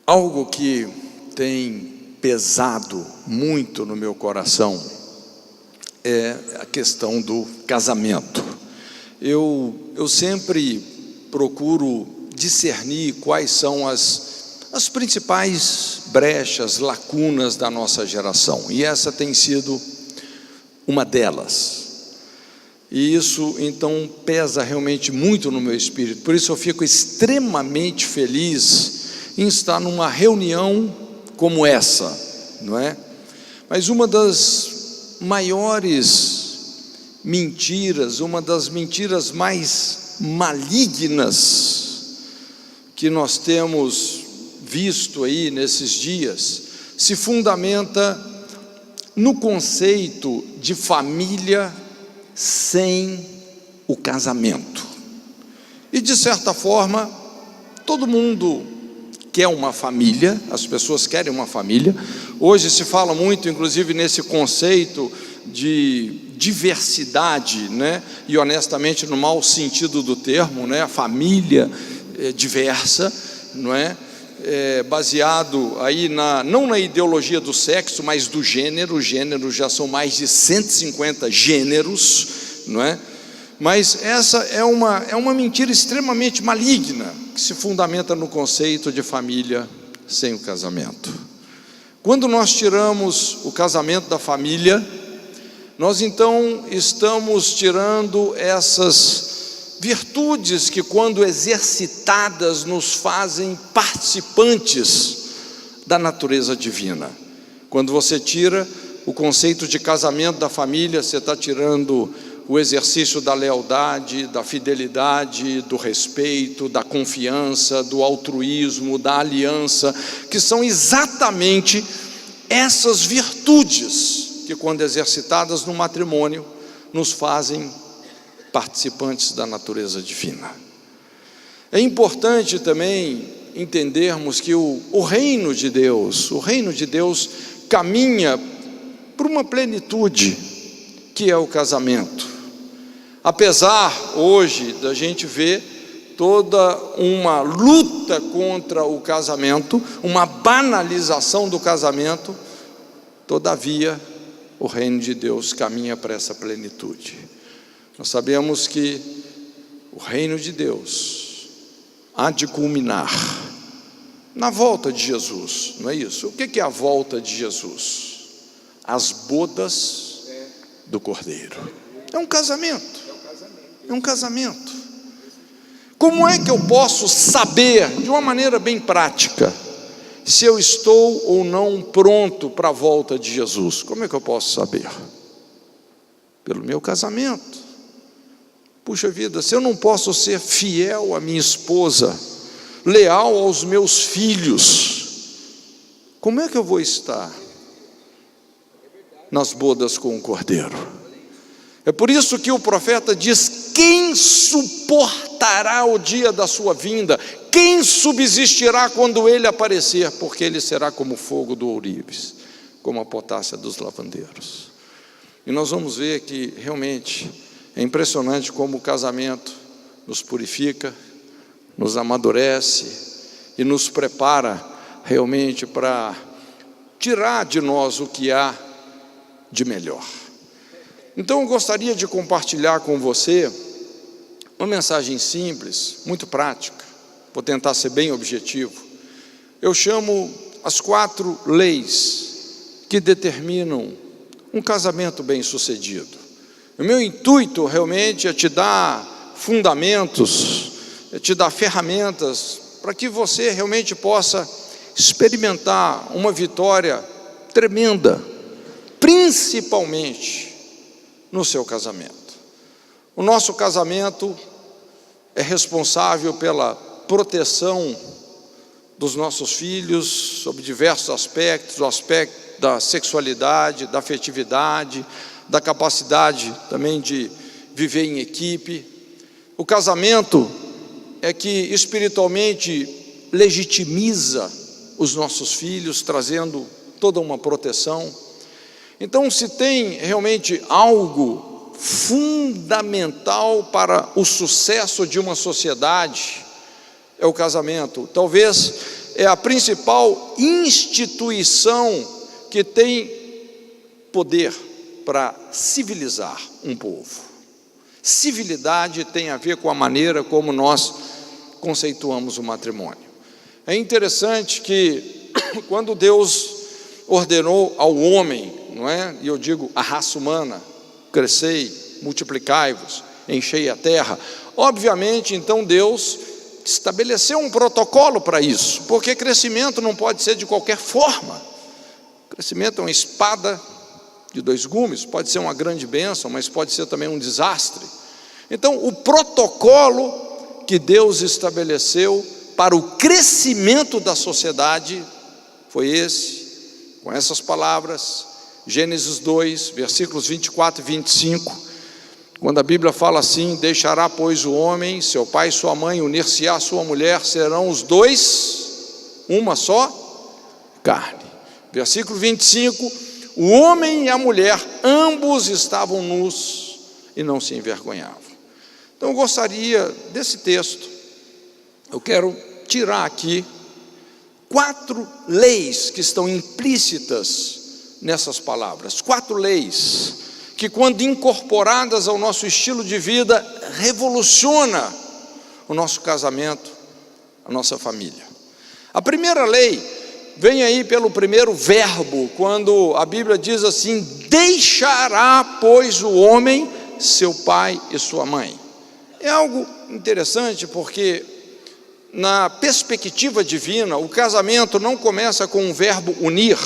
Algo que tem pesado muito no meu coração é a questão do casamento. Eu sempre procuro discernir quais são as principais brechas, lacunas da nossa geração, e essa tem sido uma delas. E isso então pesa realmente muito no meu espírito. Por isso eu fico extremamente feliz em estar numa reunião como essa, não é? Mas uma das maiores mentiras, uma das mentiras mais malignas que nós temos visto aí nesses dias, se fundamenta no conceito de família sem o casamento. E de certa forma, todo mundo quer uma família, as pessoas querem uma família. Hoje se fala muito, inclusive, nesse conceito de diversidade, né? E honestamente no mau sentido do termo, né? A família diversa, não é? Baseado aí não na ideologia do sexo, mas do gênero. Os gêneros já são mais de 150 gêneros, não é? Mas essa é uma mentira extremamente maligna, que se fundamenta no conceito de família sem o casamento. Quando nós tiramos o casamento da família, nós então estamos tirando essas virtudes que, quando exercitadas, nos fazem participantes da natureza divina. Quando você tira o conceito de casamento da família, você está tirando o exercício da lealdade, da fidelidade, do respeito, da confiança, do altruísmo, da aliança, que são exatamente essas virtudes que, quando exercitadas no matrimônio, nos fazem participantes da natureza divina. É importante também entendermos que o reino de Deus caminha para uma plenitude, que é o casamento. Apesar hoje da gente ver toda uma luta contra o casamento, uma banalização do casamento, todavia o reino de Deus caminha para essa plenitude. Nós sabemos que o reino de Deus há de culminar na volta de Jesus, não é isso? O que é a volta de Jesus? As bodas do Cordeiro. É um casamento. É um casamento. Como é que eu posso saber, de uma maneira bem prática, se eu estou ou não pronto para a volta de Jesus? Como é que eu posso saber? Pelo meu casamento. Puxa vida, se eu não posso ser fiel à minha esposa, leal aos meus filhos, como é que eu vou estar nas bodas com o Cordeiro? É por isso que o profeta diz: quem suportará o dia da sua vinda? Quem subsistirá quando ele aparecer? Porque ele será como o fogo do ourives, como a potássia dos lavandeiros. E nós vamos ver que realmente é impressionante como o casamento nos purifica, nos amadurece e nos prepara realmente para tirar de nós o que há de melhor. Então eu gostaria de compartilhar com você uma mensagem simples, muito prática. Vou tentar ser bem objetivo. Eu chamo as 4 leis que determinam um casamento bem-sucedido. O meu intuito realmente é te dar fundamentos, é te dar ferramentas para que você realmente possa experimentar uma vitória tremenda, principalmente no seu casamento. O nosso casamento é responsável pela proteção dos nossos filhos sob diversos aspectos, o aspecto da sexualidade, da afetividade, da capacidade também de viver em equipe. O casamento é que espiritualmente legitimiza os nossos filhos, trazendo toda uma proteção. Então, se tem realmente algo fundamental para o sucesso de uma sociedade, é o casamento. Talvez é a principal instituição que tem poder para civilizar um povo. Civilidade tem a ver com a maneira como nós conceituamos o matrimônio. É interessante que quando Deus ordenou ao homem, não é? E eu digo a raça humana, crescei, multiplicai-vos, enchei a terra. Obviamente, então Deus estabeleceu um protocolo para isso, porque crescimento não pode ser de qualquer forma. Crescimento é uma espada de dois gumes, pode ser uma grande bênção, mas pode ser também um desastre. Então, o protocolo que Deus estabeleceu para o crescimento da sociedade foi esse, com essas palavras, Gênesis 2, versículos 24 e 25, quando a Bíblia fala assim: deixará, pois, o homem, seu pai e sua mãe, unir-se-á a sua mulher, serão os dois uma só carne. Versículo 25, o homem e a mulher, ambos estavam nus e não se envergonhavam. Então eu gostaria desse texto, eu quero tirar aqui 4 leis que estão implícitas nessas palavras, 4 leis que, quando incorporadas ao nosso estilo de vida, revoluciona o nosso casamento, a nossa família. A primeira lei vem aí pelo primeiro verbo, quando a Bíblia diz assim: deixará, pois, o homem seu pai e sua mãe. É algo interessante, porque na perspectiva divina, o casamento não começa com o verbo unir,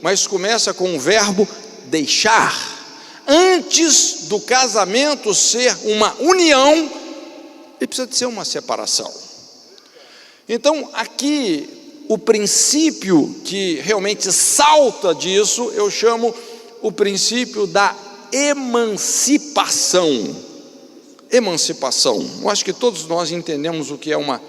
mas começa com o verbo deixar. Antes do casamento ser uma união, ele precisa de ser uma separação. Então, aqui, o princípio que realmente salta disso, eu chamo o princípio da emancipação. Emancipação. Eu acho que todos nós entendemos o que é uma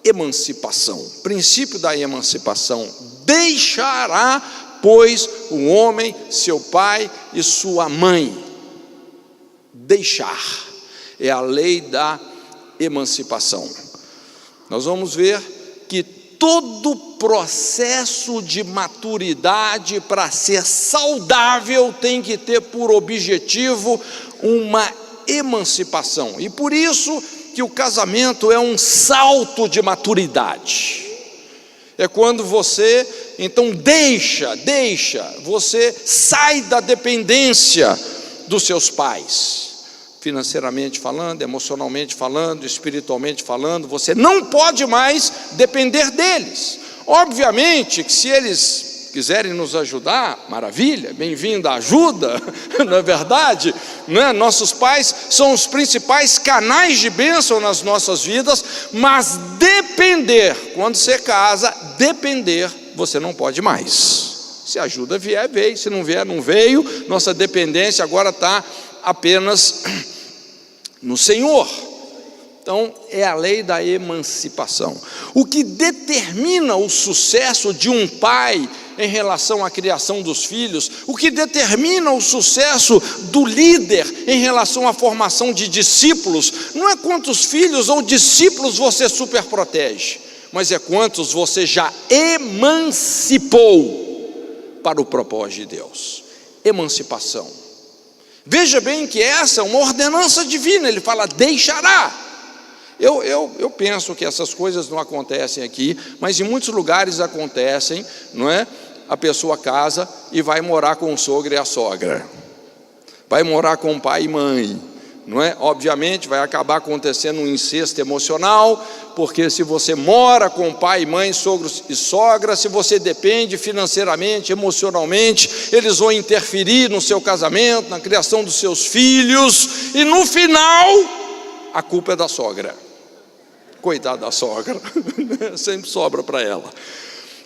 emancipação. Princípio da emancipação: deixará, pois, o homem seu pai e sua mãe. Deixar é a lei da emancipação. Nós vamos ver que todo processo de maturidade, para ser saudável, tem que ter por objetivo uma emancipação. E por isso que o casamento é um salto de maturidade. É quando você, então, você sai da dependência dos seus pais, financeiramente falando, emocionalmente falando, espiritualmente falando. Você não pode mais depender deles. Obviamente que se eles quiserem nos ajudar, maravilha, bem-vinda a ajuda, não é verdade? Não é? Nossos pais são os principais canais de bênção nas nossas vidas, mas depender, quando você casa, depender, você não pode mais. Se a ajuda vier, veio, se não vier, não veio. Nossa dependência agora está apenas no Senhor. Então, é a lei da emancipação. O que determina o sucesso de um pai em relação à criação dos filhos, o que determina o sucesso do líder em relação à formação de discípulos, não é quantos filhos ou discípulos você superprotege, mas é quantos você já emancipou para o propósito de Deus. Emancipação. Veja bem que essa é uma ordenança divina. Ele fala: deixará. Eu penso que essas coisas não acontecem aqui, mas em muitos lugares acontecem, não é? A pessoa casa e vai morar com o sogro e a sogra, vai morar com o pai e mãe, não é? Obviamente vai acabar acontecendo um incesto emocional, porque se você mora com pai e mãe, sogros e sogra, se você depende financeiramente, emocionalmente, eles vão interferir no seu casamento, na criação dos seus filhos, e no final a culpa é da sogra. Coitada da sogra, sempre sobra para ela.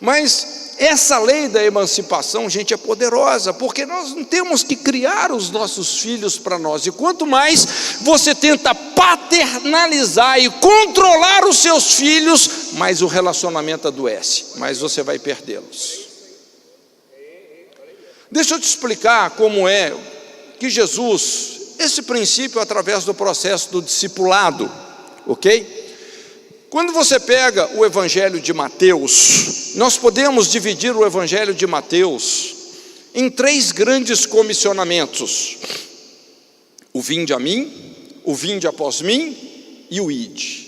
Mas essa lei da emancipação, gente, é poderosa, porque nós não temos que criar os nossos filhos para nós. E quanto mais você tenta paternalizar e controlar os seus filhos, mais o relacionamento adoece, mais você vai perdê-los. Deixa eu te explicar como é que Jesus, esse princípio através do processo do discipulado, ok? Quando você pega o Evangelho de Mateus, nós podemos dividir o Evangelho de Mateus em 3 grandes comissionamentos: o vinde a mim, o vinde após mim e o ide.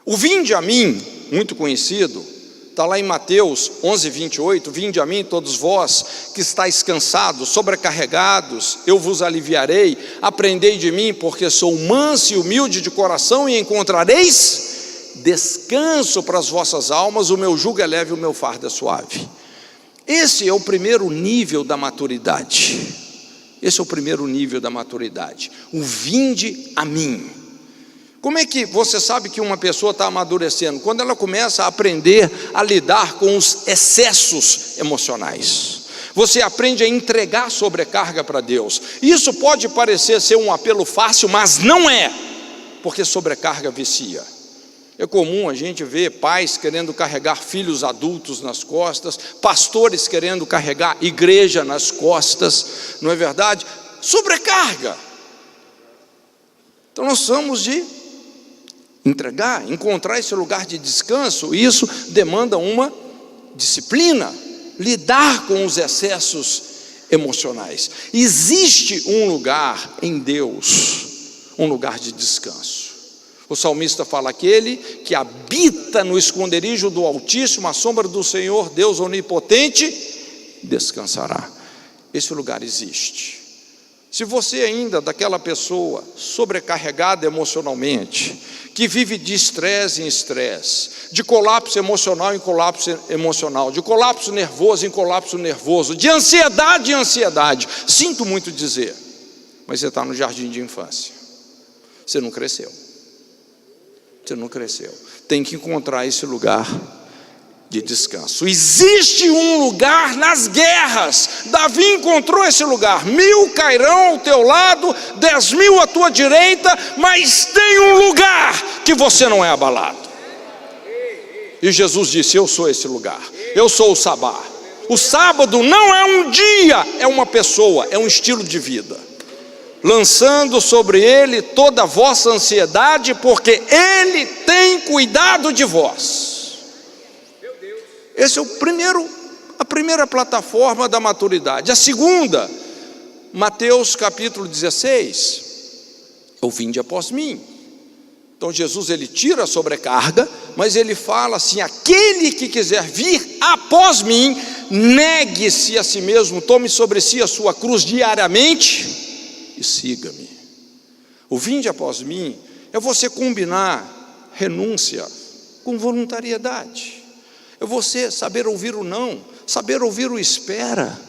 O vinde a mim, muito conhecido, está lá em Mateus 11:28, vinde a mim todos vós que estáis cansados, sobrecarregados, eu vos aliviarei, aprendei de mim, porque sou manso e humilde de coração, e encontrareis descanso para as vossas almas, o meu jugo é leve e o meu fardo é suave. Esse é o primeiro nível da maturidade. Esse é o primeiro nível da maturidade, o vinde a mim. Como é que você sabe que uma pessoa está amadurecendo? Quando ela começa a aprender a lidar com os excessos emocionais. Você aprende a entregar sobrecarga para Deus. Isso pode parecer ser um apelo fácil, mas não é, porque sobrecarga vicia. É comum a gente ver pais querendo carregar filhos adultos nas costas, pastores querendo carregar igreja nas costas, não é verdade? Sobrecarga. Então nós precisamos de entregar, encontrar esse lugar de descanso. E isso demanda uma disciplina, lidar com os excessos emocionais. Existe um lugar em Deus, um lugar de descanso. O salmista fala: aquele que habita no esconderijo do Altíssimo, à sombra do Senhor, Deus onipotente, descansará. Esse lugar existe. Se você ainda daquela pessoa sobrecarregada emocionalmente, que vive de estresse em estresse, de colapso emocional em colapso emocional, de colapso nervoso em colapso nervoso, de ansiedade em ansiedade, sinto muito dizer, mas você está no jardim de infância, você não cresceu. Você não cresceu. Tem que encontrar esse lugar de descanso. Existe um lugar nas guerras. Davi encontrou esse lugar. 1000 cairão ao teu lado, 10.000 à tua direita, mas tem um lugar que você não é abalado. E Jesus disse: eu sou esse lugar. Eu sou o Sabá. O sábado não é um dia, é uma pessoa, é um estilo de vida. Lançando sobre ele toda a vossa ansiedade, porque ele tem cuidado de vós. Esse é a primeira plataforma da maturidade. A segunda, Mateus capítulo 16, o vinde após mim. Então Jesus, ele tira a sobrecarga, mas ele fala assim: aquele que quiser vir após mim, negue-se a si mesmo, tome sobre si a sua cruz diariamente e siga-me. O vinde após mim é você combinar renúncia com voluntariedade, é você saber ouvir o não, saber ouvir o espera.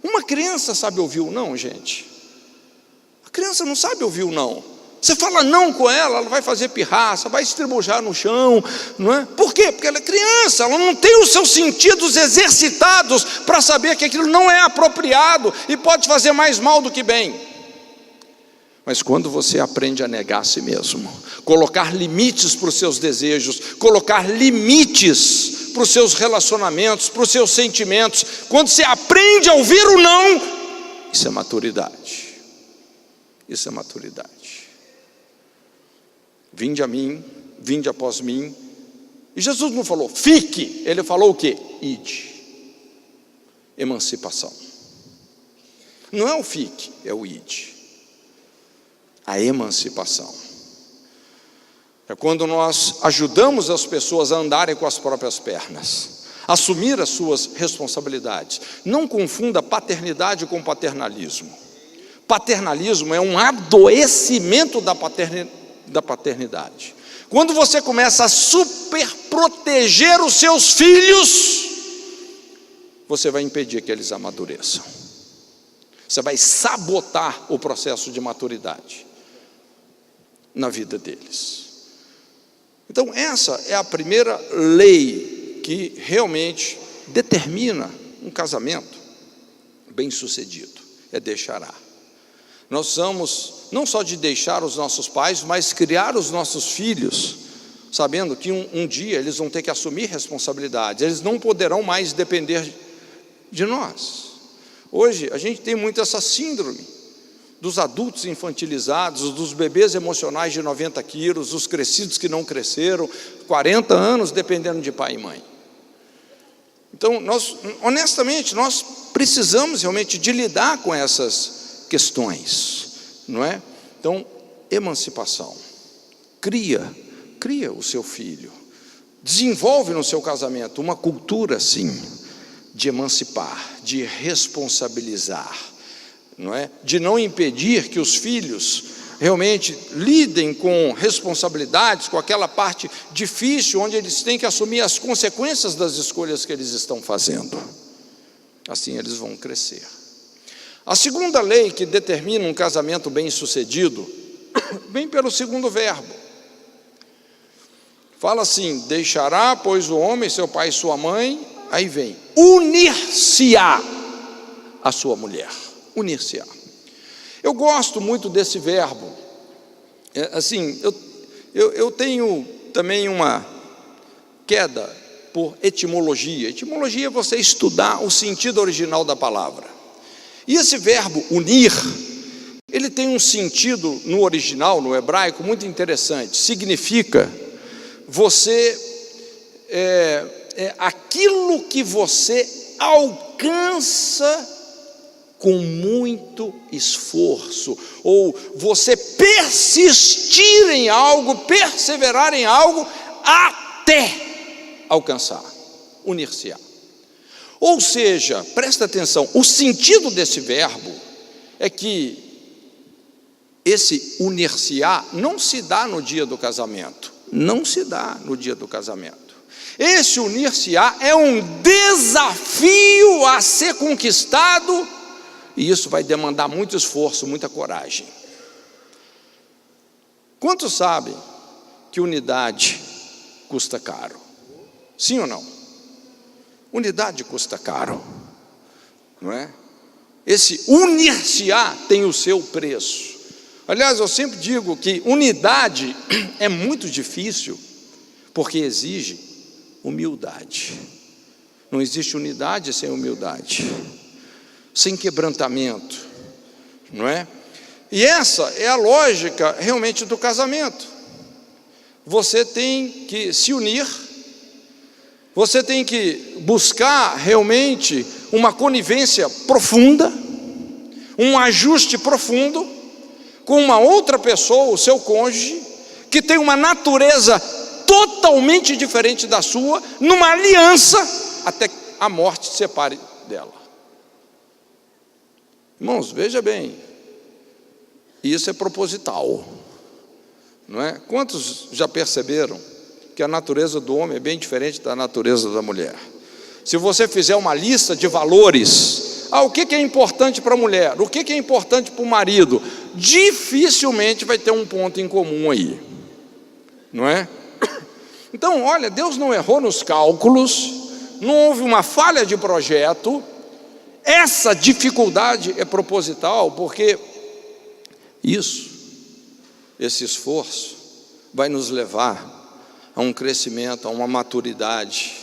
Uma criança sabe ouvir o não, gente? A criança não sabe ouvir o não. Você fala não com ela, ela vai fazer pirraça, vai estribujar no chão, não é? Por quê? Porque ela é criança, ela não tem os seus sentidos exercitados para saber que aquilo não é apropriado e pode fazer mais mal do que bem. Mas quando você aprende a negar a si mesmo, colocar limites para os seus desejos, colocar limites para os seus relacionamentos, para os seus sentimentos, quando você aprende a ouvir o não, isso é maturidade. Isso é maturidade. Vinde a mim, vinde após mim. E Jesus não falou fique, ele falou o quê? Ide. Emancipação. Não é o fique, é o ide. A emancipação é quando nós ajudamos as pessoas a andarem com as próprias pernas, assumir as suas responsabilidades. Não confunda paternidade com paternalismo. Paternalismo é um adoecimento da paternidade. Quando você começa a superproteger os seus filhos, você vai impedir que eles amadureçam. Você vai sabotar o processo de maturidade na vida deles. Então essa é a primeira lei que realmente determina um casamento bem-sucedido, é deixará. Nós precisamos não só de deixar os nossos pais, mas criar os nossos filhos, sabendo que um dia eles vão ter que assumir responsabilidades, eles não poderão mais depender de nós. Hoje a gente tem muito essa síndrome dos adultos infantilizados, dos bebês emocionais de 90 quilos, dos crescidos que não cresceram, 40 anos dependendo de pai e mãe. Então, honestamente, nós precisamos realmente de lidar com essas questões, não é? Então, emancipação. Cria o seu filho. Desenvolve no seu casamento uma cultura, sim, de emancipar, de responsabilizar, não é? De não impedir que os filhos realmente lidem com responsabilidades, com aquela parte difícil, onde eles têm que assumir as consequências das escolhas que eles estão fazendo. Assim eles vão crescer. A segunda lei que determina um casamento bem-sucedido vem pelo segundo verbo. Fala assim: deixará, pois, o homem, seu pai e sua mãe, aí vem, unir-se-á a sua mulher. Unir-se-á. Eu gosto muito desse verbo. Assim, eu tenho também uma queda por etimologia. Etimologia é você estudar o sentido original da palavra. E esse verbo unir, ele tem um sentido no original, no hebraico, muito interessante. Significa você, aquilo que você alcança com muito esforço, ou você persistir em algo, perseverar em algo, até alcançar, unir-se-á. Ou seja, presta atenção, o sentido desse verbo é que esse unir-se-á não se dá no dia do casamento, não se dá no dia do casamento. Esse unir-se-á é um desafio a ser conquistado, e isso vai demandar muito esforço, muita coragem. Quantos sabem que unidade custa caro? Sim ou não? Unidade custa caro, não é? Esse unir-se-á tem o seu preço. Aliás, eu sempre digo que unidade é muito difícil, porque exige humildade. Não existe unidade sem humildade, sem quebrantamento, não é? E essa é a lógica realmente do casamento. Você tem que se unir, você tem que buscar realmente uma conivência profunda, um ajuste profundo com uma outra pessoa, o seu cônjuge, que tem uma natureza totalmente diferente da sua, numa aliança até que a morte se separe dela. Irmãos, veja bem, isso é proposital, não é? Quantos já perceberam que a natureza do homem é bem diferente da natureza da mulher? Se você fizer uma lista de valores, o que é importante para a mulher, o que é importante para o marido, dificilmente vai ter um ponto em comum aí, não é? Então, olha, Deus não errou nos cálculos, não houve uma falha de projeto. Essa dificuldade é proposital, porque esse esforço vai nos levar a um crescimento, a uma maturidade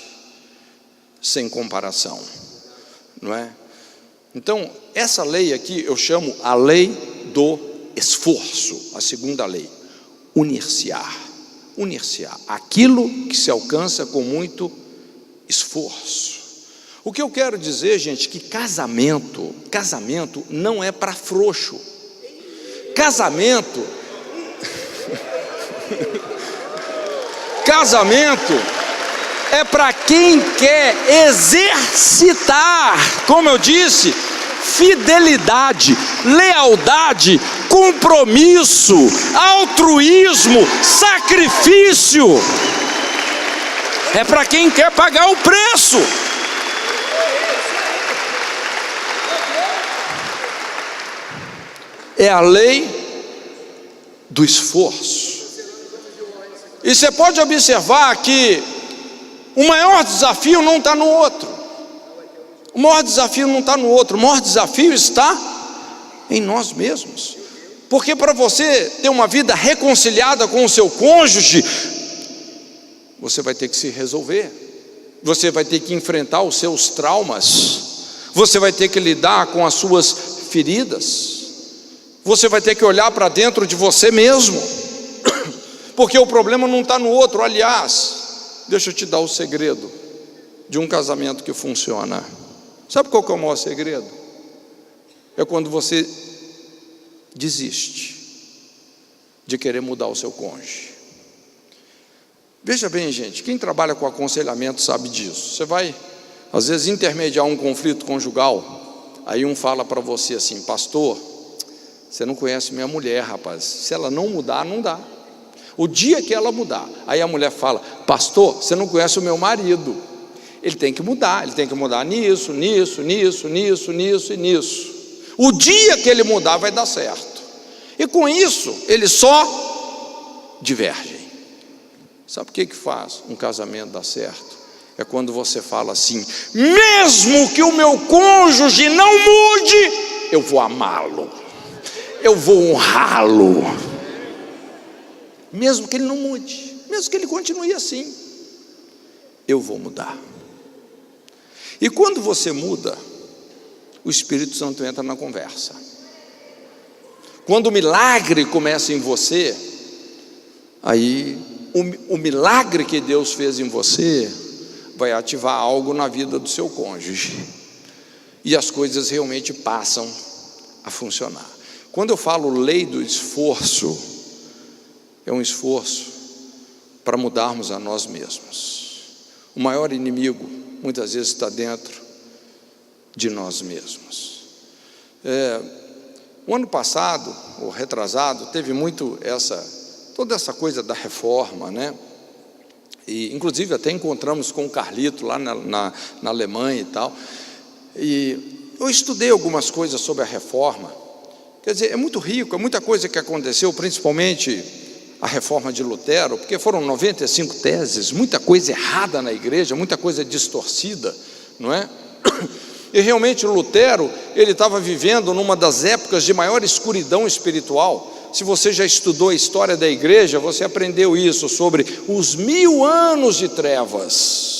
sem comparação, não é? Então, essa lei aqui eu chamo a lei do esforço, a segunda lei, unir-se-á, aquilo que se alcança com muito esforço. O que eu quero dizer, gente, que casamento não é para frouxo. Casamento é para quem quer exercitar, como eu disse, fidelidade, lealdade, compromisso, altruísmo, sacrifício. É para quem quer pagar o preço. É a lei do esforço. E você pode observar que o maior desafio não está no outro. O maior desafio não está no outro. O maior desafio está em nós mesmos. Porque para você ter uma vida reconciliada com o seu cônjuge, você vai ter que se resolver. Você vai ter que enfrentar os seus traumas. Você vai ter que lidar com as suas feridas. Você vai ter que olhar para dentro de você mesmo, porque o problema não está no outro. Aliás, deixa eu te dar o segredo de um casamento que funciona. Sabe qual que é o maior segredo? É quando você desiste de querer mudar o seu cônjuge. Veja bem, gente, quem trabalha com aconselhamento sabe disso. Você vai, às vezes, intermediar um conflito conjugal, aí um fala para você assim: pastor, você não conhece minha mulher, rapaz, se ela não mudar, não dá. O dia que ela mudar, aí a mulher fala: pastor, você não conhece o meu marido, ele tem que mudar nisso, nisso, nisso, nisso, nisso e nisso. O dia que ele mudar vai dar certo. E com isso, eles só divergem. Sabe o que faz um casamento dar certo? É quando você fala assim: mesmo que o meu cônjuge não mude, eu vou amá-lo, eu vou honrá-lo. Mesmo que ele não mude, mesmo que ele continue assim, eu vou mudar. E quando você muda, o Espírito Santo entra na conversa. Quando o milagre começa em você, aí o milagre que Deus fez em você vai ativar algo na vida do seu cônjuge, e as coisas realmente passam a funcionar. Quando eu falo lei do esforço, é um esforço para mudarmos a nós mesmos. O maior inimigo muitas vezes está dentro de nós mesmos. O ano passado, ou retrasado, teve muito toda essa coisa da reforma, né? E inclusive até encontramos com o Carlito lá na Alemanha e tal, e eu estudei algumas coisas sobre a reforma. Quer dizer, é muito rico, é muita coisa que aconteceu, principalmente a reforma de Lutero, porque foram 95 teses, muita coisa errada na igreja, muita coisa distorcida, não é? E realmente Lutero, ele estava vivendo numa das épocas de maior escuridão espiritual. Se você já estudou a história da igreja, você aprendeu isso, sobre os 1000 anos de trevas,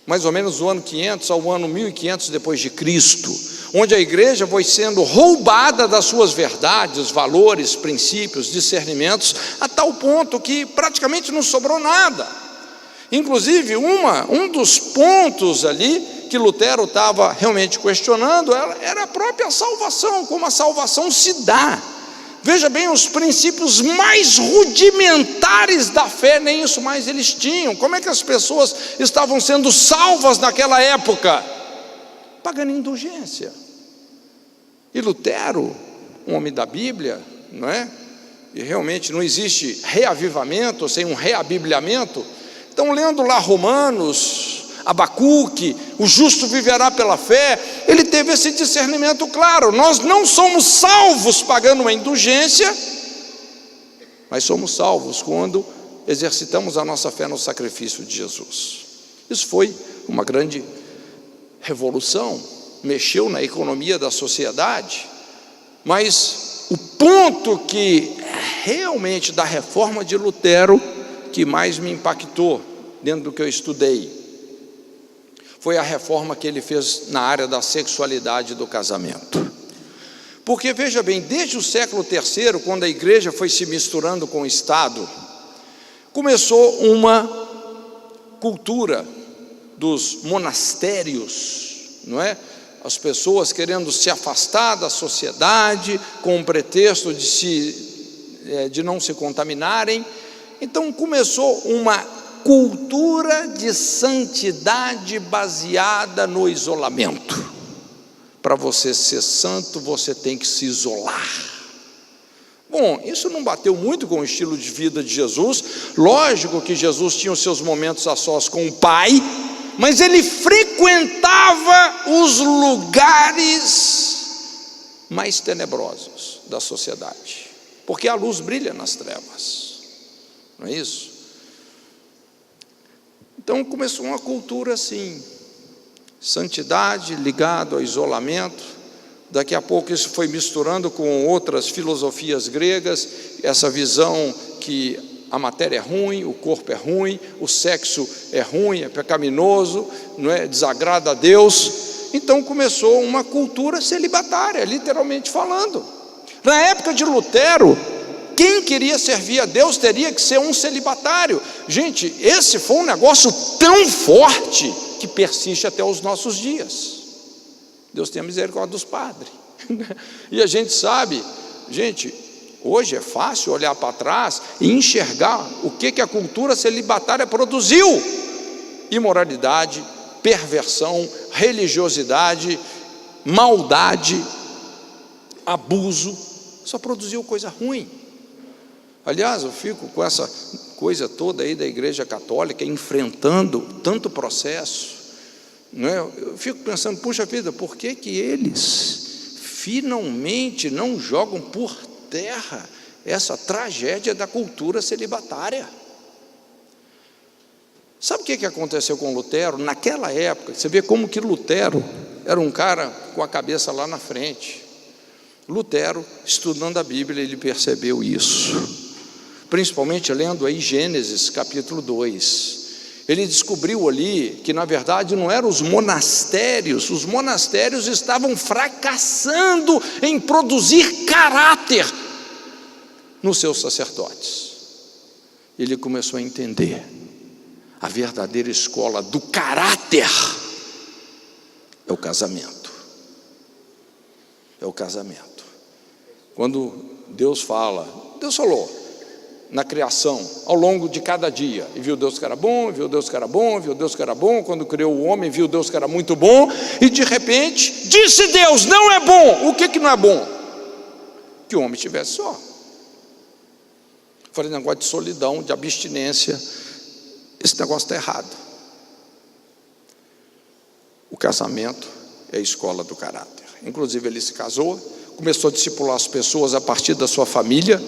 mais ou menos do ano 500 ao ano 1500 depois de Cristo, onde a igreja foi sendo roubada das suas verdades, valores, princípios, discernimentos, a tal ponto que praticamente não sobrou nada. Inclusive, um dos pontos ali que Lutero estava realmente questionando era a própria salvação, como a salvação se dá. Veja bem, os princípios mais rudimentares da fé, nem isso mais eles tinham. Como é que as pessoas estavam sendo salvas naquela época? Pagando indulgência. E Lutero, um homem da Bíblia, não é? E realmente não existe reavivamento sem um reabibliamento. Então, lendo lá Romanos, Abacuque, o justo viverá pela fé, ele teve esse discernimento claro. Nós não somos salvos pagando uma indulgência, mas somos salvos quando exercitamos a nossa fé no sacrifício de Jesus. Isso foi uma grande revolução, mexeu na economia da sociedade, mas o ponto que realmente da reforma de Lutero que mais me impactou dentro do que eu estudei foi a reforma que ele fez na área da sexualidade do casamento. Porque veja bem, desde o século III, quando a igreja foi se misturando com o Estado, começou uma cultura dos monastérios, não é? As pessoas querendo se afastar da sociedade com o pretexto de não se contaminarem. Então começou uma cultura de santidade baseada no isolamento. Para você ser santo, você tem que se isolar. Bom, isso não bateu muito com o estilo de vida de Jesus. Lógico que Jesus tinha os seus momentos a sós com o Pai, mas ele frequentava os lugares mais tenebrosos da sociedade, porque a luz brilha nas trevas, não é isso? Então começou uma cultura assim, santidade ligado ao isolamento. Daqui a pouco isso foi misturando com outras filosofias gregas, essa visão que a matéria é ruim, o corpo é ruim, o sexo é ruim, é pecaminoso, não é? Desagrada a Deus. Então começou uma cultura celibatária, literalmente falando. Na época de Lutero, quem queria servir a Deus teria que ser um celibatário. Gente, esse foi um negócio tão forte que persiste até os nossos dias. Deus tenha misericórdia dos padres. E a gente sabe, gente, hoje é fácil olhar para trás e enxergar o que a cultura celibatária produziu: imoralidade, perversão, religiosidade, maldade, abuso. Só produziu coisa ruim. Aliás, eu fico com essa coisa toda aí da Igreja Católica enfrentando tanto processo, não é? Eu fico pensando, puxa vida, por que eles finalmente não jogam por terra essa tragédia da cultura celibatária? Sabe o que aconteceu com Lutero? Naquela época, você vê como que Lutero era um cara com a cabeça lá na frente. Lutero, estudando a Bíblia, ele percebeu isso, principalmente lendo aí Gênesis capítulo 2, ele descobriu ali que na verdade não eram os monastérios estavam fracassando em produzir caráter nos seus sacerdotes. Ele começou a entender: a verdadeira escola do caráter é o casamento. É o casamento. Quando Deus falou na criação, ao longo de cada dia, e viu Deus que era bom, viu Deus que era bom, viu Deus que era bom. Quando criou o homem, viu Deus que era muito bom, e de repente, disse Deus: não é bom. O que não é bom? Que o homem estivesse só. Falei, negócio de solidão, de abstinência, esse negócio está errado. O casamento é a escola do caráter. Inclusive ele se casou, começou a discipular as pessoas a partir da sua família.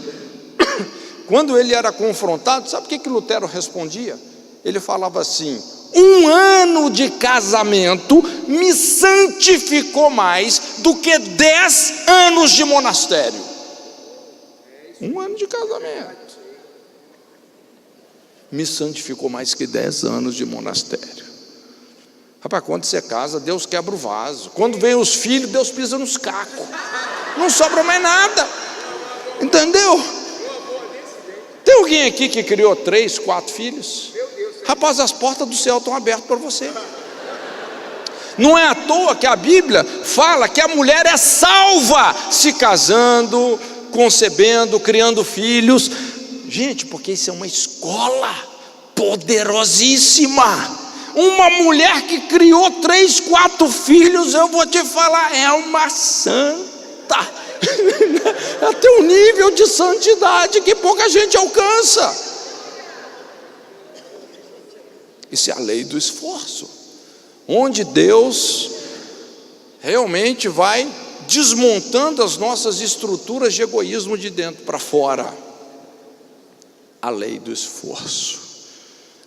Quando ele era confrontado, sabe o que Lutero respondia? Ele falava assim: 1 ano de casamento me santificou mais do que 10 anos de monastério. 1 ano de casamento me santificou mais que 10 anos de monastério. Rapaz, quando você casa, Deus quebra o vaso. Quando vem os filhos, Deus pisa nos cacos. Não sobra mais nada. Entendeu? Tem alguém aqui que criou 3, 4 filhos? Rapaz, as portas do céu estão abertas para você. Não é à toa que a Bíblia fala que a mulher é salva se casando, concebendo, criando filhos. Gente, porque isso é uma escola poderosíssima. Uma mulher que criou 3, 4 filhos, eu vou te falar, é uma santa. Até um nível de santidade que pouca gente alcança. Isso é a lei do esforço, onde Deus realmente vai desmontando as nossas estruturas de egoísmo de dentro para fora. A lei do esforço.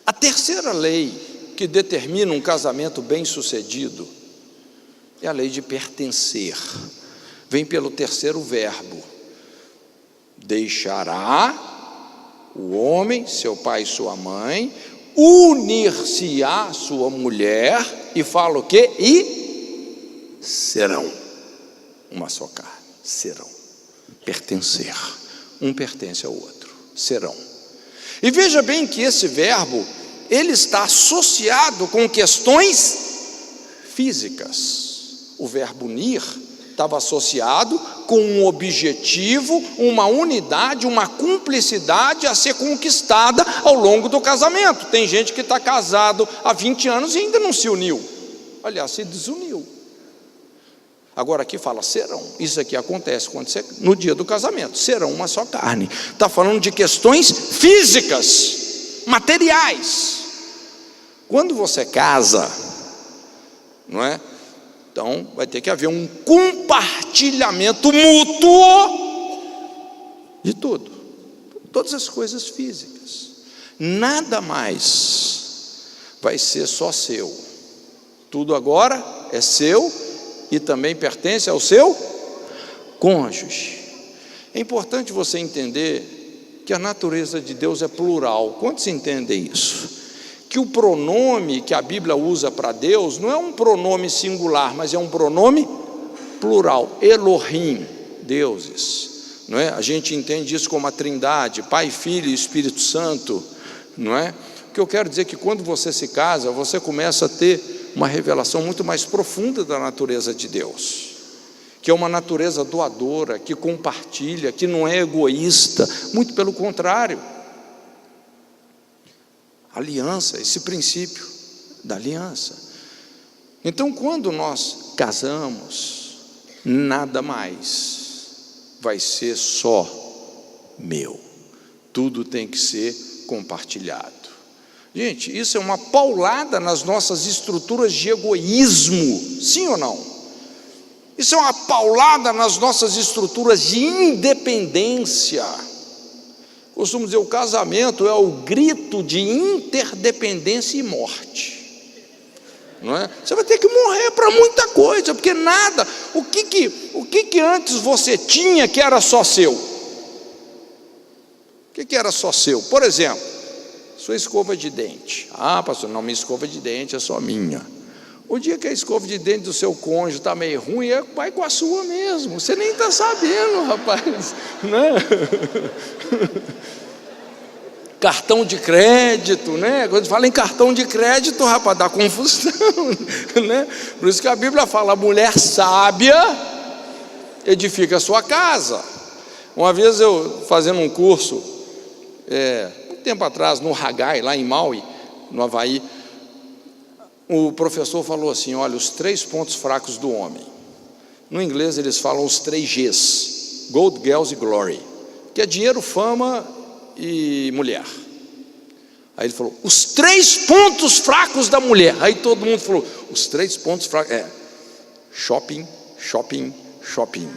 A terceira lei que determina um casamento bem-sucedido é a lei de pertencer. Vem pelo terceiro verbo: deixará o homem, seu pai e sua mãe, unir-se-á sua mulher, e fala o quê? E serão uma só carne. Serão. Pertencer. Um pertence ao outro. Serão. E veja bem que esse verbo, ele está associado com questões físicas. O verbo unir estava associado com um objetivo, uma unidade, uma cumplicidade a ser conquistada ao longo do casamento. Tem gente que está casado há 20 anos e ainda não se uniu. Aliás, se desuniu. Agora aqui fala serão. Isso aqui acontece quando você, no dia do casamento, serão uma só carne. Está falando de questões físicas, materiais. Quando você casa, não é? Então vai ter que haver um compartilhamento mútuo de tudo, todas as coisas físicas. Nada mais vai ser só seu. Tudo agora é seu e também pertence ao seu cônjuge. É importante você entender que a natureza de Deus é plural. Quantos entendem isso? Que o pronome que a Bíblia usa para Deus não é um pronome singular, mas é um pronome plural. Elohim, deuses. não é? A gente entende isso como a Trindade, Pai, Filho e Espírito Santo, não é? O que eu quero dizer é que quando você se casa, você começa a ter uma revelação muito mais profunda da natureza de Deus, que é uma natureza doadora, que compartilha, que não é egoísta, muito pelo contrário. Aliança, esse princípio da aliança. Então, quando nós casamos, nada mais vai ser só meu, tudo tem que ser compartilhado. Gente, isso é uma paulada nas nossas estruturas de egoísmo, sim ou não? Isso é uma paulada nas nossas estruturas de independência. Costumo dizer, o casamento é o grito de interdependência e morte, não é? Você vai ter que morrer para muita coisa, porque nada, o que antes você tinha que era só seu? O que era só seu? Por exemplo, sua escova de dente. Ah, pastor, não, minha escova de dente é só minha. O dia que a escova de dente do seu cônjuge está meio ruim, vai com a sua mesmo, você nem está sabendo, rapaz, né? Cartão de crédito, né? Quando fala em cartão de crédito, rapaz, dá confusão, né? Por isso que a Bíblia fala, a mulher sábia edifica a sua casa. Uma vez eu fazendo um curso, muito tempo atrás, no Haggai, lá em Maui, no Havaí, o professor falou assim, olha, os 3 pontos fracos do homem. No inglês eles falam os 3 Gs, Gold, Girls e Glory, que é dinheiro, fama e mulher. Aí ele falou, os 3 pontos fracos da mulher. Aí todo mundo falou, os 3 pontos fracos, shopping, shopping, shopping.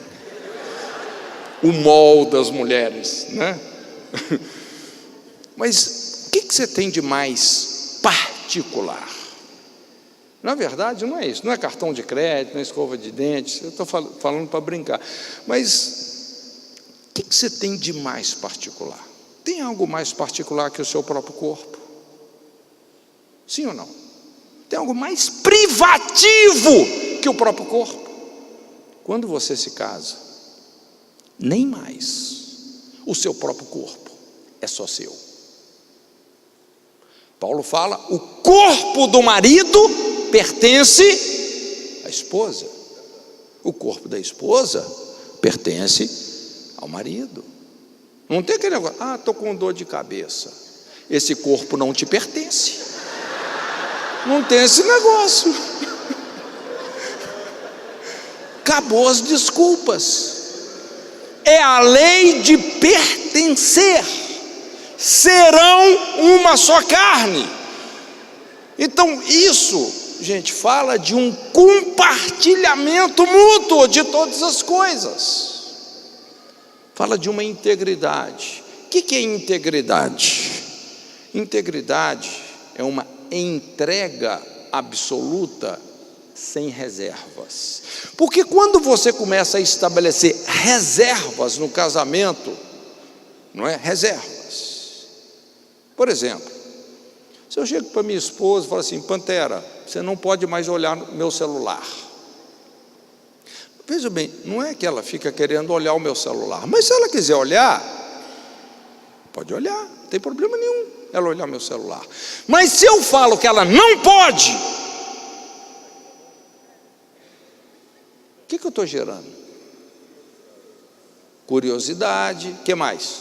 O mall das mulheres, né? Mas o que você tem de mais particular? Na verdade não é isso, não é cartão de crédito, não é escova de dente, eu estou falando para brincar, mas o que você tem de mais particular? Tem algo mais particular que o seu próprio corpo? Sim ou não? Tem algo mais privativo que o próprio corpo? Quando você se casa, nem mais o seu próprio corpo é só seu. Paulo fala, o corpo do marido pertence à esposa, o corpo da esposa pertence ao marido. Não tem aquele negócio, estou com dor de cabeça, esse corpo não te pertence, não tem esse negócio, acabou as desculpas, é a lei de pertencer, serão uma só carne. Então isso, gente, fala de um compartilhamento mútuo de todas as coisas, fala de uma integridade. O que é integridade? Integridade é uma entrega absoluta sem reservas, porque quando você começa a estabelecer reservas no casamento, não é? Reservas. Por exemplo, se eu chego para minha esposa e falo assim, Pantera, você não pode mais olhar no meu celular. Veja bem, não é que ela fica querendo olhar o meu celular, mas se ela quiser olhar, pode olhar, não tem problema nenhum ela olhar meu celular. Mas se eu falo que ela não pode, o que eu estou gerando? Curiosidade, o que mais?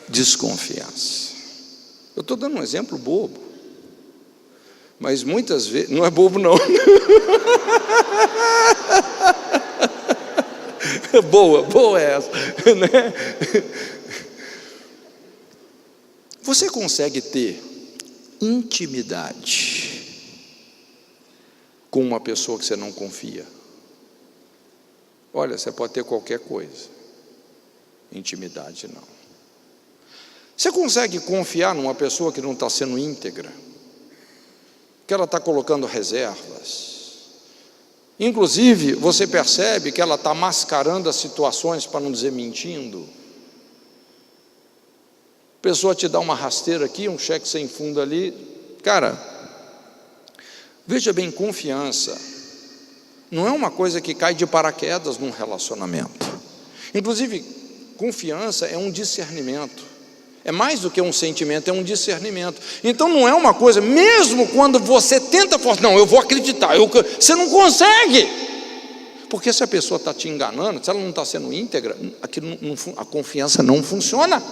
Desconfiança. Eu estou dando um exemplo bobo, mas muitas vezes, não é bobo não, boa é essa, né? Você consegue ter intimidade com uma pessoa que você não confia? Olha, você pode ter qualquer coisa, intimidade não. Você consegue confiar numa pessoa que não está sendo íntegra, que ela está colocando reservas? Inclusive, você percebe que ela está mascarando as situações, para não dizer mentindo. A pessoa te dá uma rasteira aqui, um cheque sem fundo ali. Cara, veja bem, confiança não é uma coisa que cai de paraquedas num relacionamento. Inclusive, confiança é um discernimento. É mais do que um sentimento, é um discernimento. Então não é uma coisa, mesmo quando você tenta forçar, não, eu vou acreditar, você não consegue. Porque se a pessoa está te enganando, se ela não está sendo íntegra, a confiança não funciona.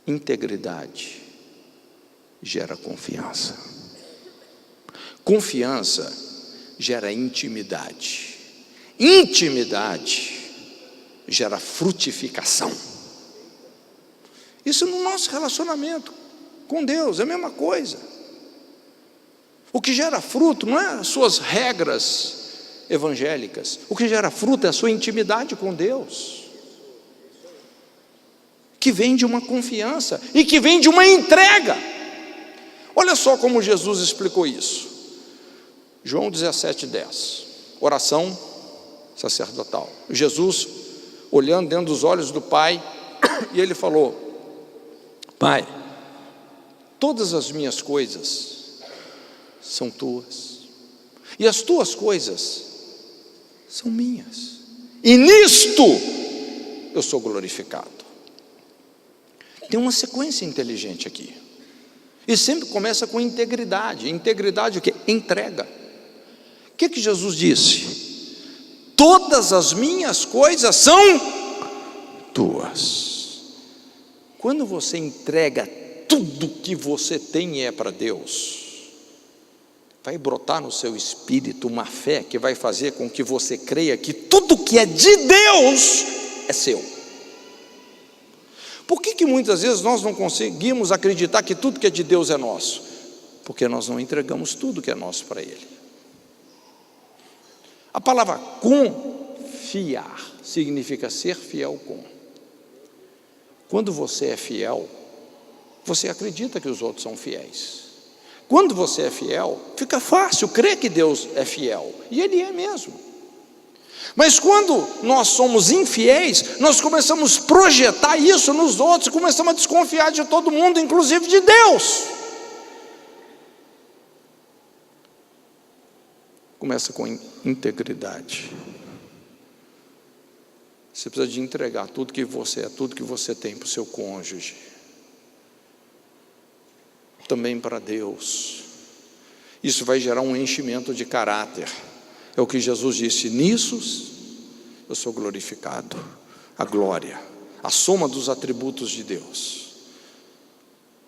Integridade gera confiança. Confiança gera intimidade. Intimidade gera frutificação. Isso no nosso relacionamento com Deus é a mesma coisa. O que gera fruto não é as suas regras evangélicas. O que gera fruto é a sua intimidade com Deus, que vem de uma confiança e que vem de uma entrega. Olha só como Jesus explicou isso. João 17:10, oração sacerdotal. Jesus olhando dentro dos olhos do Pai, e ele falou: Pai, todas as minhas coisas são tuas, e as tuas coisas são minhas, e nisto eu sou glorificado. Tem uma sequência inteligente aqui, e sempre começa com integridade. Integridade o quê? Entrega. O que Jesus disse? Todas as minhas coisas são tuas. Quando você entrega tudo que você tem é para Deus, vai brotar no seu espírito uma fé que vai fazer com que você creia que tudo que é de Deus é seu. Por que muitas vezes nós não conseguimos acreditar que tudo que é de Deus é nosso? Porque nós não entregamos tudo que é nosso para Ele. A palavra confiar significa ser fiel com. Quando você é fiel, você acredita que os outros são fiéis. Quando você é fiel, fica fácil crer que Deus é fiel, e Ele é mesmo. Mas quando nós somos infiéis, nós começamos a projetar isso nos outros, começamos a desconfiar de todo mundo, inclusive de Deus. Começa com integridade. Você precisa de entregar tudo que você é, tudo que você tem para o seu cônjuge, também para Deus. Isso vai gerar um enchimento de caráter. É o que Jesus disse: nisso eu sou glorificado. A glória, a soma dos atributos de Deus,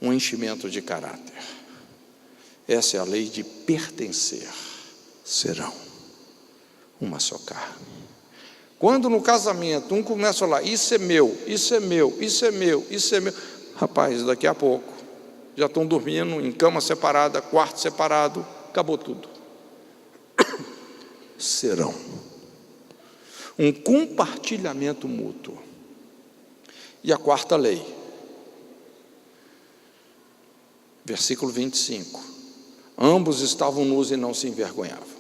um enchimento de caráter. Essa é a lei de pertencer. Serão uma só carne. Quando no casamento um começa a falar: isso é meu, isso é meu, isso é meu, isso é meu, rapaz, daqui a pouco já estão dormindo em cama separada, quarto separado, acabou tudo. Serão um compartilhamento mútuo. E a quarta lei, versículo 25: ambos estavam nus e não se envergonhavam.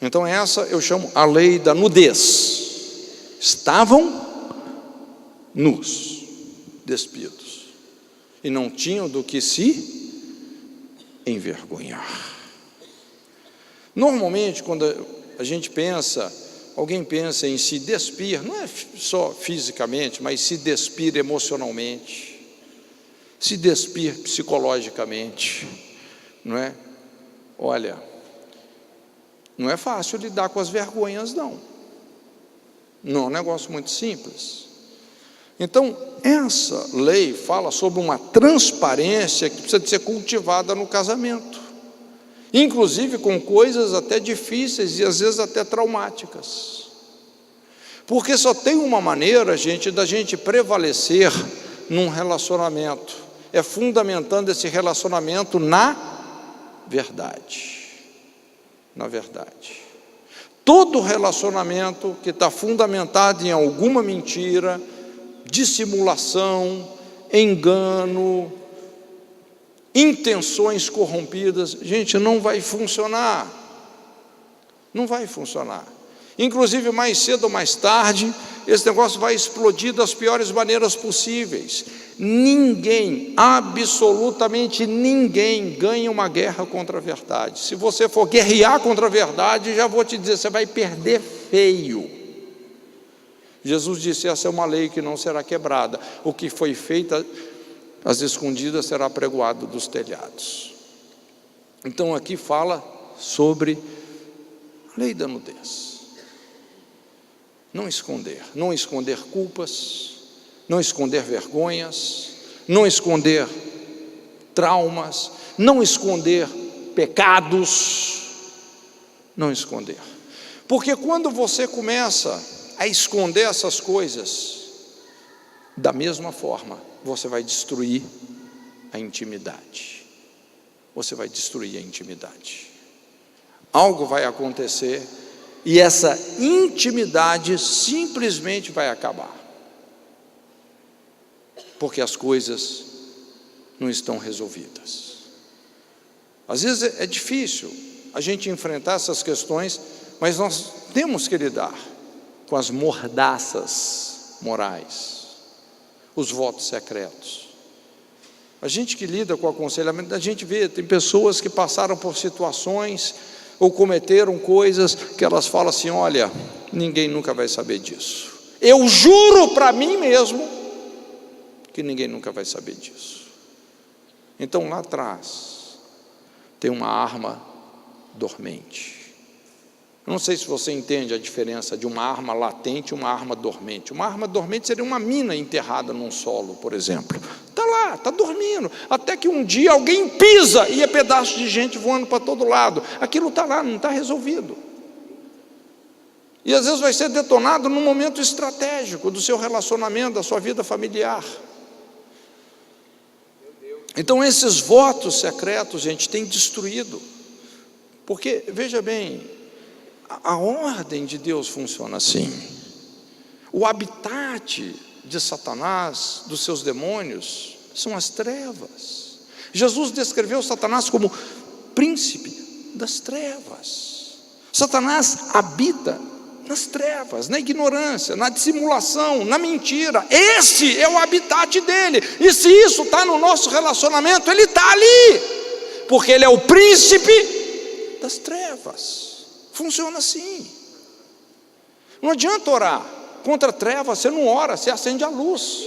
Então essa eu chamo a lei da nudez. Estavam nus, despidos, e não tinham do que se envergonhar. Normalmente quando a gente pensa, alguém pensa em se despir, não é só fisicamente, mas se despir emocionalmente, se despir psicologicamente, não é? Olha, não é fácil lidar com as vergonhas, não. Não é um negócio muito simples. Então, essa lei fala sobre uma transparência que precisa de ser cultivada no casamento, inclusive com coisas até difíceis e às vezes até traumáticas. Porque só tem uma maneira, gente, da gente prevalecer num relacionamento, é fundamentando esse relacionamento na verdade. Na verdade, todo relacionamento que está fundamentado em alguma mentira, dissimulação, engano, intenções corrompidas, gente, não vai funcionar. Não vai funcionar. Inclusive, mais cedo ou mais tarde, esse negócio vai explodir das piores maneiras possíveis. Ninguém, absolutamente ninguém, ganha uma guerra contra a verdade. Se você for guerrear contra a verdade, já vou te dizer, você vai perder feio. Jesus disse: essa é uma lei que não será quebrada. O que foi feito às escondidas será pregoado dos telhados. Então aqui fala sobre a lei da nudez. Não esconder culpas, não esconder vergonhas, não esconder traumas, não esconder pecados, não esconder. Porque quando você começa a esconder essas coisas, da mesma forma, você vai destruir a intimidade. Você vai destruir a intimidade. Algo vai acontecer e essa intimidade simplesmente vai acabar. Porque as coisas não estão resolvidas. Às vezes é difícil a gente enfrentar essas questões, mas nós temos que lidar com as mordaças morais, os votos secretos. A gente que lida com o aconselhamento, a gente vê, tem pessoas que passaram por situações ou cometeram coisas que elas falam assim: olha, ninguém nunca vai saber disso. Eu juro para mim mesmo que ninguém nunca vai saber disso. Então lá atrás tem uma arma dormente. Eu não sei se você entende a diferença de uma arma latente e uma arma dormente. Uma arma dormente seria uma mina enterrada num solo, por exemplo. Está lá, está dormindo, até que um dia alguém pisa e é pedaço de gente voando para todo lado. Aquilo está lá, não está resolvido. E às vezes vai ser detonado num momento estratégico do seu relacionamento, da sua vida familiar. Então esses votos secretos, gente, tem destruído. Porque, veja bem, a ordem de Deus funciona assim. O habitat de Satanás, dos seus demônios, são as trevas. Jesus descreveu Satanás como príncipe das trevas. Satanás habita nas trevas, na ignorância, na dissimulação, na mentira. Esse é o habitat dele. E se isso está no nosso relacionamento, ele está ali, porque ele é o príncipe das trevas. Funciona assim. Não adianta orar contra a treva, você não ora, você acende a luz,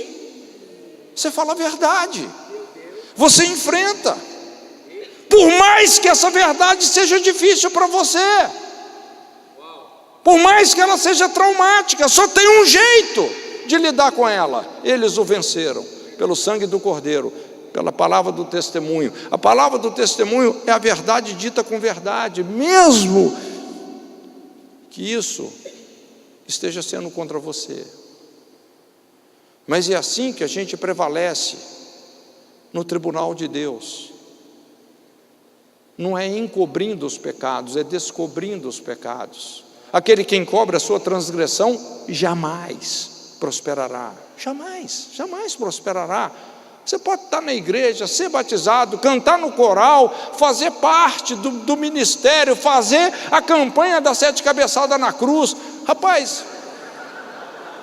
você fala a verdade, você enfrenta, por mais que essa verdade seja difícil para você, por mais que ela seja traumática, só tem um jeito de lidar com ela. Eles o venceram pelo sangue do Cordeiro, pela palavra do testemunho. A palavra do testemunho é a verdade dita com verdade, mesmo que isso esteja sendo contra você. Mas é assim que a gente prevalece no tribunal de Deus. Não é encobrindo os pecados, é descobrindo os pecados. Aquele que encobre a sua transgressão jamais prosperará. Jamais prosperará. Você pode estar na igreja, ser batizado, cantar no coral, fazer parte do ministério, fazer a campanha das 7 cabeçadas na cruz. Rapaz,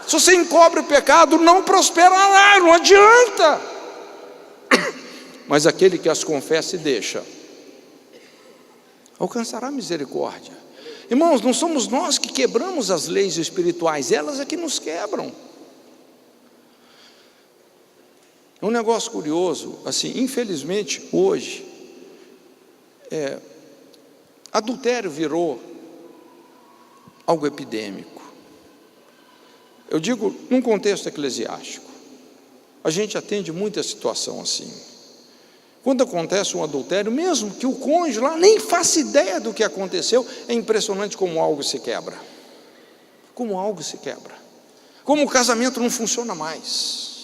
se você encobre o pecado, não prosperará, não adianta. Mas aquele que as confessa e deixa, alcançará misericórdia. Irmãos, não somos nós que quebramos as leis espirituais, elas é que nos quebram. É um negócio curioso, assim, infelizmente hoje, adultério virou algo epidêmico. Eu digo, num contexto eclesiástico, a gente atende muita situação assim. Quando acontece um adultério, mesmo que o cônjuge lá nem faça ideia do que aconteceu, é impressionante como algo se quebra. Como o casamento não funciona mais.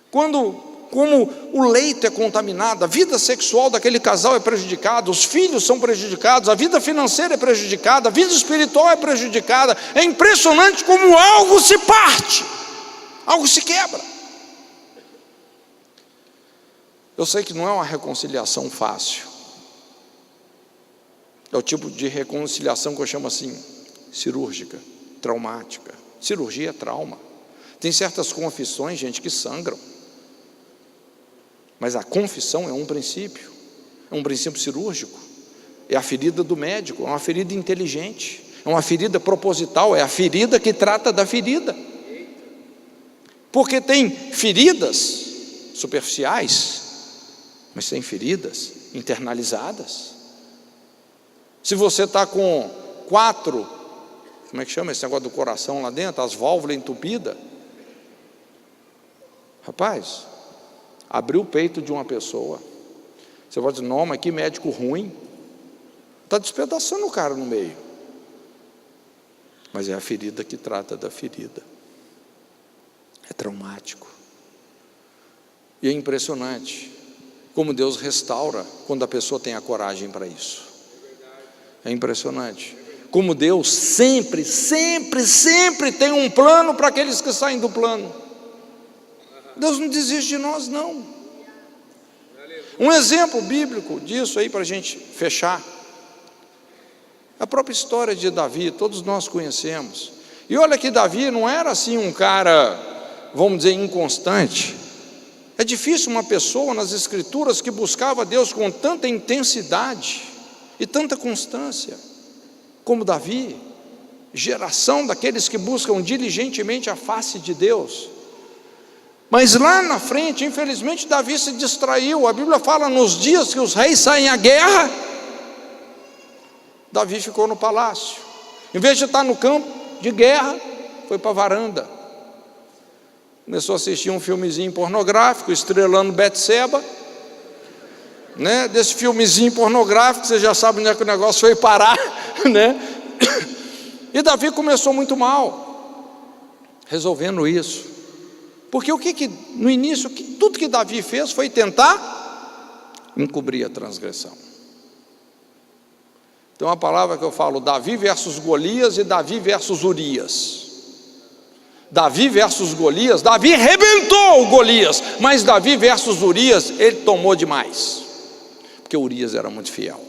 Como o leito é contaminado, a vida sexual daquele casal é prejudicada, os filhos são prejudicados, a vida financeira é prejudicada, a vida espiritual é prejudicada. É impressionante como algo se parte, algo se quebra. Eu sei que não é uma reconciliação fácil. É o tipo de reconciliação que eu chamo assim, cirúrgica, traumática. Cirurgia é trauma. Tem certas confissões, gente, que sangram. Mas a confissão é um princípio cirúrgico, é a ferida do médico, é uma ferida inteligente. É uma ferida proposital, é a ferida que trata da ferida. Porque tem feridas superficiais, mas tem feridas internalizadas. Se você está com 4, como é que chama esse negócio do coração lá dentro, as válvulas entupidas, rapaz, abriu o peito de uma pessoa, você pode dizer, não, mas que médico ruim, está despedaçando o cara no meio, mas é a ferida que trata da ferida, é traumático, e é impressionante como Deus restaura quando a pessoa tem a coragem para isso. É impressionante como Deus sempre tem um plano para aqueles que saem do plano. Deus não desiste de nós, não. Um exemplo bíblico disso aí, para a gente fechar, a própria história de Davi, todos nós conhecemos. E olha que Davi não era assim um cara, vamos dizer, inconstante. É difícil uma pessoa nas Escrituras que buscava Deus com tanta intensidade e tanta constância como Davi, geração daqueles que buscam diligentemente a face de Deus. Mas lá na frente, infelizmente, Davi se distraiu. A Bíblia fala, nos dias que os reis saem à guerra, Davi ficou no palácio. Em vez de estar no campo de guerra, foi para a varanda. Começou a assistir um filmezinho pornográfico, estrelando Betseba, né? Desse filmezinho pornográfico, você já sabe onde é que o negócio foi parar, né? E Davi começou muito mal, resolvendo isso, porque no início, tudo que Davi fez foi tentar encobrir a transgressão. Então a palavra que eu falo, Davi versus Golias e Davi versus Urias. Davi versus Golias, Davi rebentou o Golias, mas Davi versus Urias, ele tomou demais, porque Urias era muito fiel.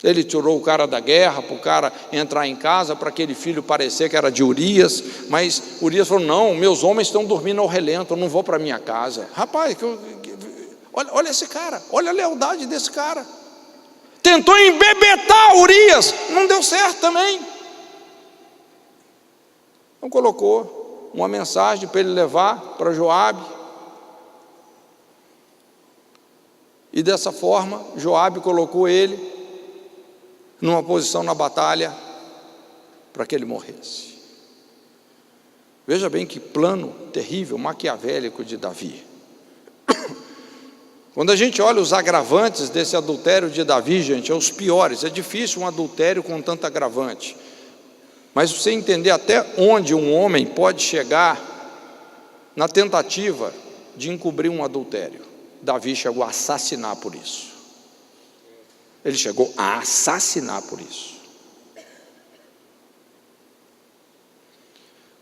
Ele tirou o cara da guerra, para o cara entrar em casa, para aquele filho parecer que era de Urias, mas Urias falou, não, meus homens estão dormindo ao relento, eu não vou para minha casa. Rapaz, olha esse cara, olha a lealdade desse cara, tentou embebetar Urias, não deu certo também. Então colocou uma mensagem para ele levar para Joabe, e dessa forma Joabe colocou ele numa posição na batalha para que ele morresse. Veja bem que plano terrível, maquiavélico de Davi. Quando a gente olha os agravantes desse adultério de Davi, gente, é os piores. É difícil um adultério com tanto agravante. Mas você entender até onde um homem pode chegar na tentativa de encobrir um adultério. Davi chegou a assassinar por isso. Ele chegou a assassinar por isso.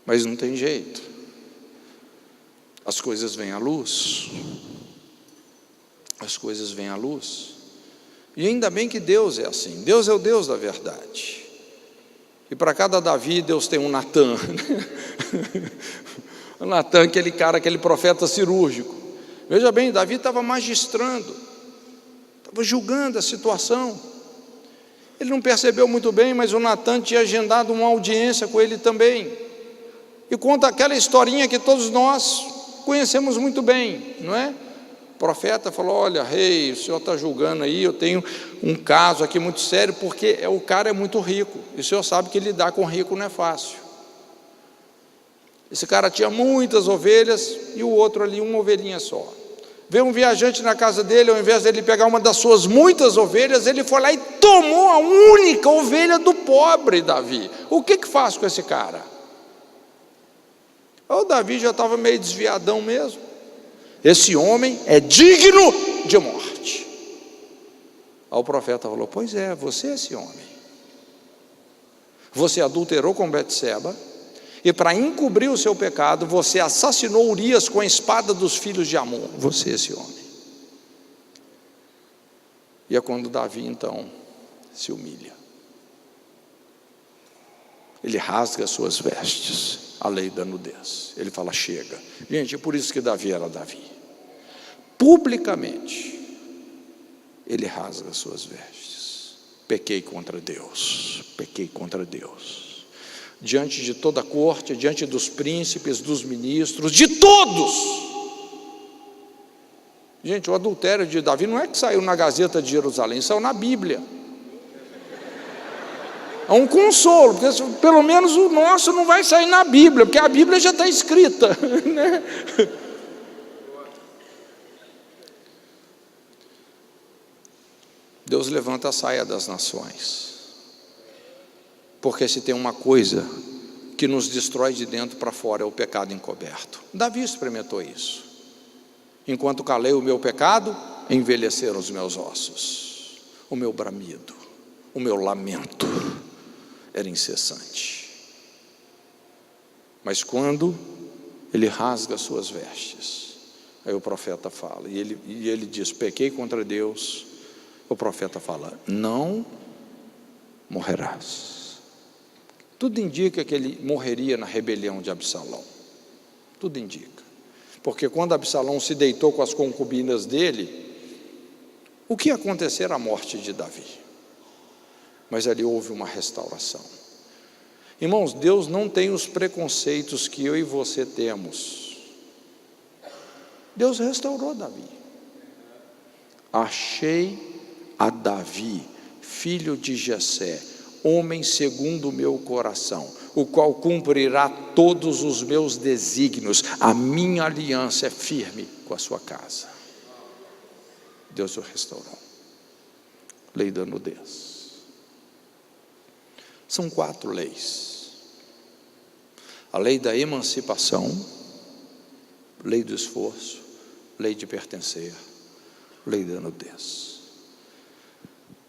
Mas não tem jeito. As coisas vêm à luz. As coisas vêm à luz. E ainda bem que Deus é assim. Deus é o Deus da verdade. E para cada Davi, Deus tem um Natan. O Natan, aquele cara, aquele profeta cirúrgico. Veja bem, Davi estava magistrando, estava julgando a situação. Ele não percebeu muito bem, mas o Natan tinha agendado uma audiência com ele também. E conta aquela historinha que todos nós conhecemos muito bem, não é? O profeta falou, olha, rei, o senhor está julgando aí, eu tenho um caso aqui muito sério, porque o cara é muito rico, e o senhor sabe que lidar com rico não é fácil. Esse cara tinha muitas ovelhas, e o outro ali uma ovelhinha só. Veio um viajante na casa dele, ao invés dele pegar uma das suas muitas ovelhas, ele foi lá e tomou a única ovelha do pobre Davi. O que faz com esse cara? O Davi já estava meio desviadão mesmo. Esse homem é digno de morte. Aí o profeta falou, pois é, você é esse homem. Você adulterou com Betseba, e para encobrir o seu pecado, você assassinou Urias com a espada dos filhos de Amon. Você é esse homem. E é quando Davi então se humilha. Ele rasga as suas vestes, a lei da nudez. Ele fala, chega. Gente, é por isso que Davi era Davi. Publicamente, ele rasga as suas vestes, pequei contra Deus, pequei contra Deus. Diante de toda a corte, diante dos príncipes, dos ministros, de todos. Gente, o adultério de Davi não é que saiu na Gazeta de Jerusalém, saiu na Bíblia. É um consolo, porque pelo menos o nosso não vai sair na Bíblia, porque a Bíblia já está escrita, né? Deus levanta a saia das nações, porque se tem uma coisa que nos destrói de dentro para fora, é o pecado encoberto. Davi experimentou isso. Enquanto calei o meu pecado, envelheceram os meus ossos. O meu bramido, o meu lamento era incessante. Mas quando ele rasga as suas vestes, aí o profeta fala, e ele diz: pequei contra Deus. O profeta fala: não morrerás. Tudo indica que ele morreria na rebelião de Absalão. Tudo indica. Porque quando Absalão se deitou com as concubinas dele, o que ia acontecer? A morte de Davi. Mas ali houve uma restauração. Irmãos, Deus não tem os preconceitos que eu e você temos. Deus restaurou Davi. Achei a Davi, filho de Jessé, homem segundo o meu coração, o qual cumprirá todos os meus desígnios. A minha aliança é firme com a sua casa. Deus o restaurou. Lei da nudez. São 4 leis: a lei da emancipação, lei do esforço, lei de pertencer, lei da nudez.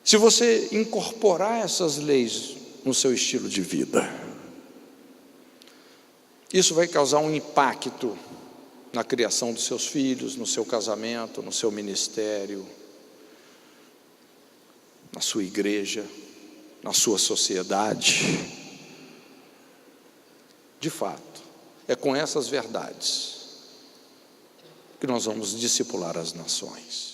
Se você incorporar essas leis no seu estilo de vida, isso vai causar um impacto na criação dos seus filhos, no seu casamento, no seu ministério, na sua igreja, na sua sociedade. De fato, é com essas verdades que nós vamos discipular as nações.